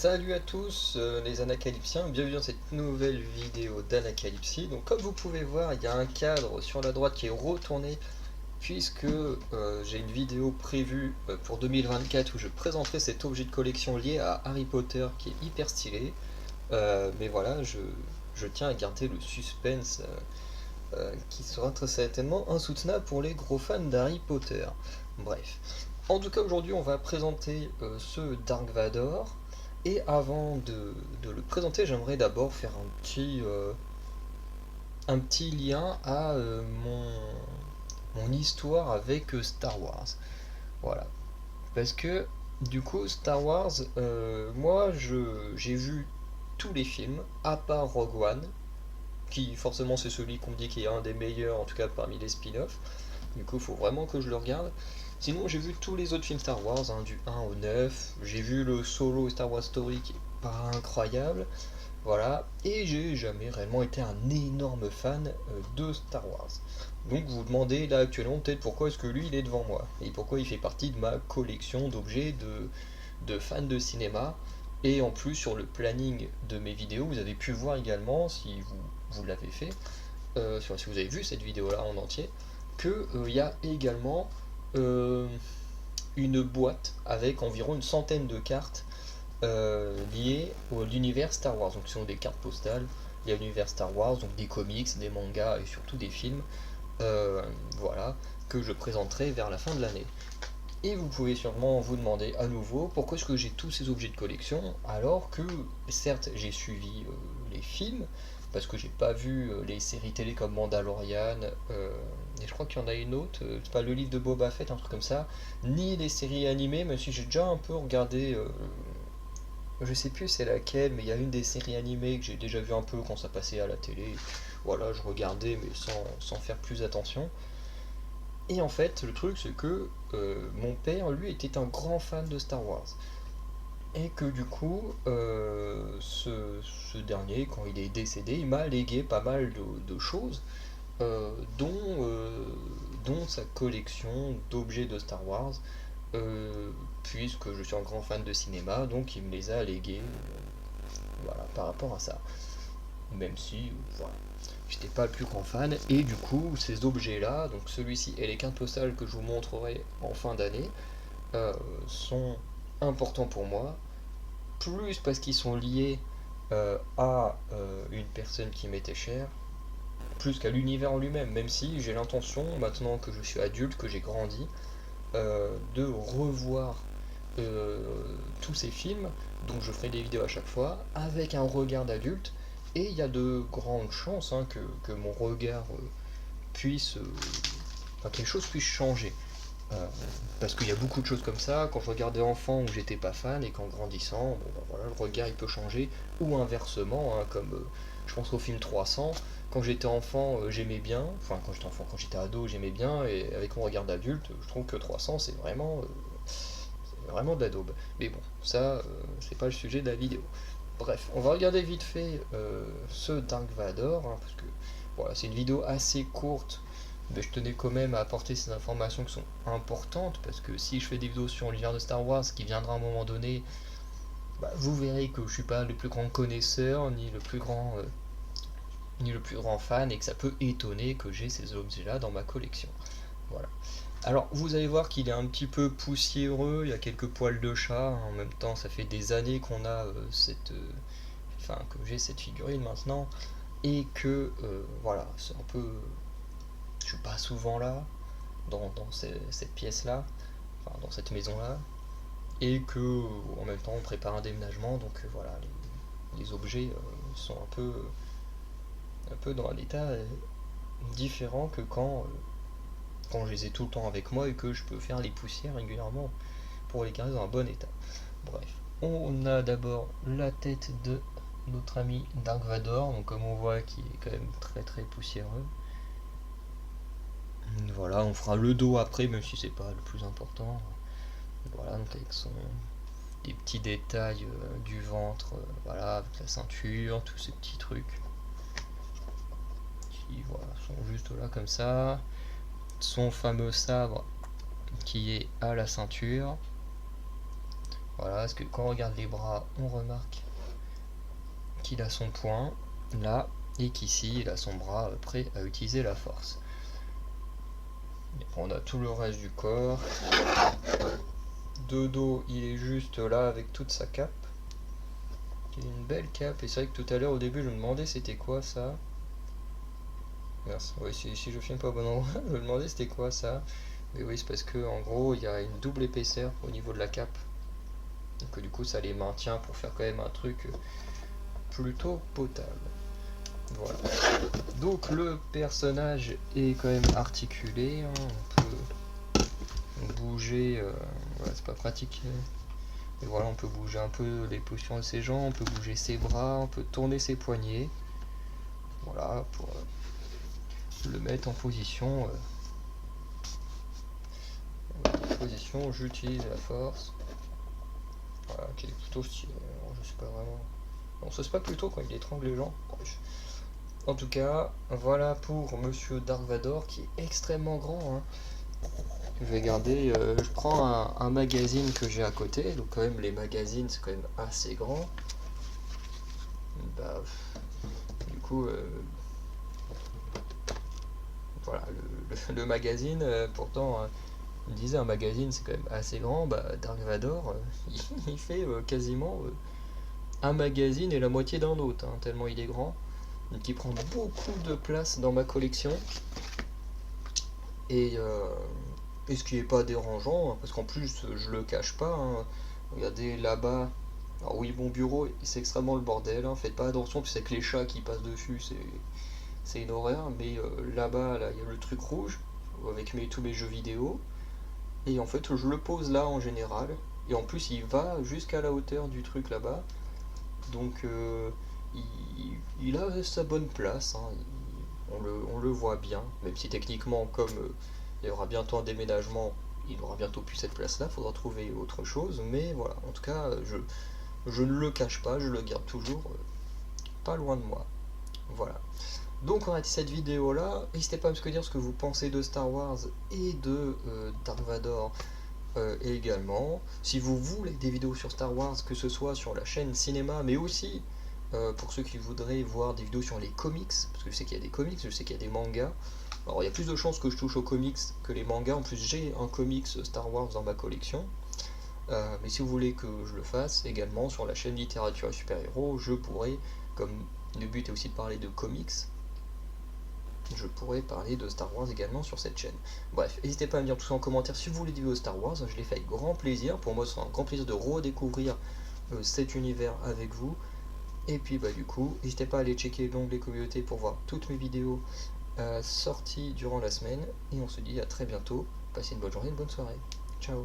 Salut à tous les Anacalypsiens, bienvenue dans cette nouvelle vidéo d'Anacalypsie. Donc comme vous pouvez voir, il y a un cadre sur la droite qui est retourné puisque j'ai une vidéo prévue pour 2024 où je présenterai cet objet de collection lié à Harry Potter qui est hyper stylé. Mais voilà, je tiens à garder le suspense qui sera très certainement insoutenable pour les gros fans d'Harry Potter. Bref. En tout cas, aujourd'hui, on va présenter ce Dark Vador. Et avant de le présenter, j'aimerais d'abord faire un petit lien à mon histoire avec Star Wars. Voilà. Parce que, du coup, Star Wars, moi, j'ai vu tous les films, à part Rogue One, qui forcément c'est celui qu'on me dit qui est un des meilleurs, en tout cas parmi les spin-offs. Du coup, il faut vraiment que je le regarde. Sinon, j'ai vu tous les autres films Star Wars, hein, du 1 au 9. J'ai vu le solo Star Wars Story qui est pas incroyable. Voilà. Et j'ai jamais réellement été un énorme fan de Star Wars. Donc vous vous demandez là actuellement peut-être pourquoi est-ce que lui il est devant moi. Et pourquoi il fait partie de ma collection d'objets de fans de cinéma. Et en plus sur le planning de mes vidéos, vous avez pu voir également, si vous l'avez fait, si vous avez vu cette vidéo là en entier, qu'il y a également euh, une boîte avec environ une centaine de cartes liées à l'univers Star Wars. Donc ce sont des cartes postales liées à l'univers Star Wars, donc des comics, des mangas et surtout des films, euh, voilà, que je présenterai vers la fin de l'année. Et vous pouvez sûrement vous demander à nouveau pourquoi est-ce que j'ai tous ces objets de collection alors que certes j'ai suivi les films parce que j'ai pas vu les séries télé comme Mandalorian et je crois qu'il y en a une autre, c'est pas le livre de Boba Fett, un truc comme ça, ni les séries animées, même si j'ai déjà un peu regardé, je sais plus c'est laquelle, mais il y a une des séries animées que j'ai déjà vu un peu quand ça passait à la télé. Voilà, je regardais mais sans faire plus attention. Et en fait, le truc, c'est que mon père, lui, était un grand fan de Star Wars. Et que du coup, ce dernier, quand il est décédé, il m'a légué pas mal de choses, euh, dont, euh, dont sa collection d'objets de Star Wars, puisque je suis un grand fan de cinéma, donc il me les a légués, voilà, par rapport à ça. Même si, voilà, j'étais pas le plus grand fan. Et du coup, ces objets-là, donc celui-ci et les cartes postales que je vous montrerai en fin d'année, euh, sont importants pour moi, plus parce qu'ils sont liés à une personne qui m'était chère, plus qu'à l'univers en lui-même, même si j'ai l'intention, maintenant que je suis adulte, que j'ai grandi, de revoir euh, tous ces films, dont je ferai des vidéos à chaque fois, avec un regard d'adulte, et il y a de grandes chances hein, que mon regard puisse, enfin, que les choses puissent changer. Euh, Parce qu'il y a beaucoup de choses comme ça, quand je regardais enfant où j'étais pas fan, et qu'en grandissant, bon, ben voilà, le regard il peut changer, ou inversement, hein, comme je pense au film 300, quand j'étais enfant j'aimais bien, enfin quand j'étais enfant, quand j'étais ado j'aimais bien, et avec mon regard d'adulte, je trouve que 300 c'est vraiment de la daube. Mais bon, ça c'est pas le sujet de la vidéo. Bref, on va regarder vite fait ce Dark Vador, hein, parce que voilà, c'est une vidéo assez courte, mais je tenais quand même à apporter ces informations qui sont importantes, parce que si je fais des vidéos sur l'univers de Star Wars, qui viendra à un moment donné, bah, vous verrez que je suis pas le plus grand connaisseur, ni le plus grand fan, et que ça peut étonner que j'ai ces objets-là dans ma collection. Voilà. Alors, vous allez voir qu'il est un petit peu poussiéreux, il y a quelques poils de chat, en même temps, ça fait des années qu'on a enfin, que j'ai cette figurine maintenant, et que, voilà, c'est un peu. Je suis pas souvent là, cette pièce-là, enfin, dans cette maison-là, et que, en même temps, on prépare un déménagement, donc voilà, les objets sont un peu dans un état différent que quand je les ai tout le temps avec moi et que je peux faire les poussières régulièrement pour les garder dans un bon état. Bref, on a d'abord la tête de notre ami Dark Vador, donc comme on voit qui est quand même très très poussiéreux. Voilà, on fera le dos après, même si c'est pas le plus important. Voilà, donc avec des petits détails du ventre, voilà, avec la ceinture, tous ces petits trucs qui voilà, sont juste là comme ça. Son fameux sabre qui est à la ceinture. Voilà, parce que quand on regarde les bras, on remarque qu'il a son poing là, et qu'ici il a son bras prêt à utiliser la force. Et on a tout le reste du corps. De dos, il est juste là avec toute sa cape. Il a une belle cape, et c'est vrai que tout à l'heure au début je me demandais c'était quoi ça. Merci. Oui, si je filme pas au bon endroit, je me demandais c'était quoi ça. Mais oui, c'est parce que en gros il y a une double épaisseur au niveau de la cape. Donc du coup ça les maintient pour faire quand même un truc plutôt potable. Voilà. Donc le personnage est quand même articulé, hein. On peut bouger, voilà, c'est pas pratique. Et voilà, on peut bouger un peu les postures de ses jambes, on peut bouger ses bras, on peut tourner ses poignets. Voilà, pour le mettre en position. Position, j'utilise la force. Voilà, qui est plutôt stylé. Alors, je sais pas vraiment. On se passe pas plutôt quand il étrangle les gens. En tout cas, voilà pour Monsieur Dark Vador qui est extrêmement grand, hein. Je vais garder, je prends un magazine que j'ai à côté, donc quand même les magazines c'est quand même assez grand. Bah, du coup, voilà, le magazine, pourtant, il disait un magazine c'est quand même assez grand, bah Dark Vador, il fait quasiment un magazine et la moitié d'un autre, hein, tellement il est grand. Donc il prend beaucoup de place dans ma collection. Et ce qui est pas dérangeant, hein, parce qu'en plus je le cache pas, hein. Regardez là-bas, alors oui, mon bureau c'est extrêmement le bordel, hein. Faites pas attention, puis c'est que les chats qui passent dessus, c'est une horreur, mais là-bas, là, il y a le truc rouge, avec tous mes jeux vidéo, et en fait je le pose là en général, et en plus il va jusqu'à la hauteur du truc là-bas, donc il a sa bonne place, hein. On le voit bien, même si techniquement, comme il y aura bientôt un déménagement, il aura bientôt plus cette place-là, il faudra trouver autre chose, mais voilà, en tout cas, je ne le cache pas, je le garde toujours pas loin de moi. Voilà. Donc on a dit cette vidéo là, n'hésitez pas à me dire ce que vous pensez de Star Wars et de Dark Vador également. Si vous voulez des vidéos sur Star Wars, que ce soit sur la chaîne cinéma, mais aussi pour ceux qui voudraient voir des vidéos sur les comics, parce que je sais qu'il y a des comics, je sais qu'il y a des mangas. Alors il y a plus de chances que je touche aux comics que les mangas, en plus j'ai un comics Star Wars dans ma collection. Mais si vous voulez que je le fasse également sur la chaîne littérature et super-héros, je pourrais, comme le but est aussi de parler de comics, je pourrais parler de Star Wars également sur cette chaîne. Bref, n'hésitez pas à me dire tout ça en commentaire si vous voulez des vidéos Star Wars, je les fais avec grand plaisir. Pour moi, c'est un grand plaisir de redécouvrir cet univers avec vous. Et puis bah du coup, n'hésitez pas à aller checker l'onglet communauté pour voir toutes mes vidéos sorties durant la semaine. Et on se dit à très bientôt. Passez une bonne journée, une bonne soirée. Ciao.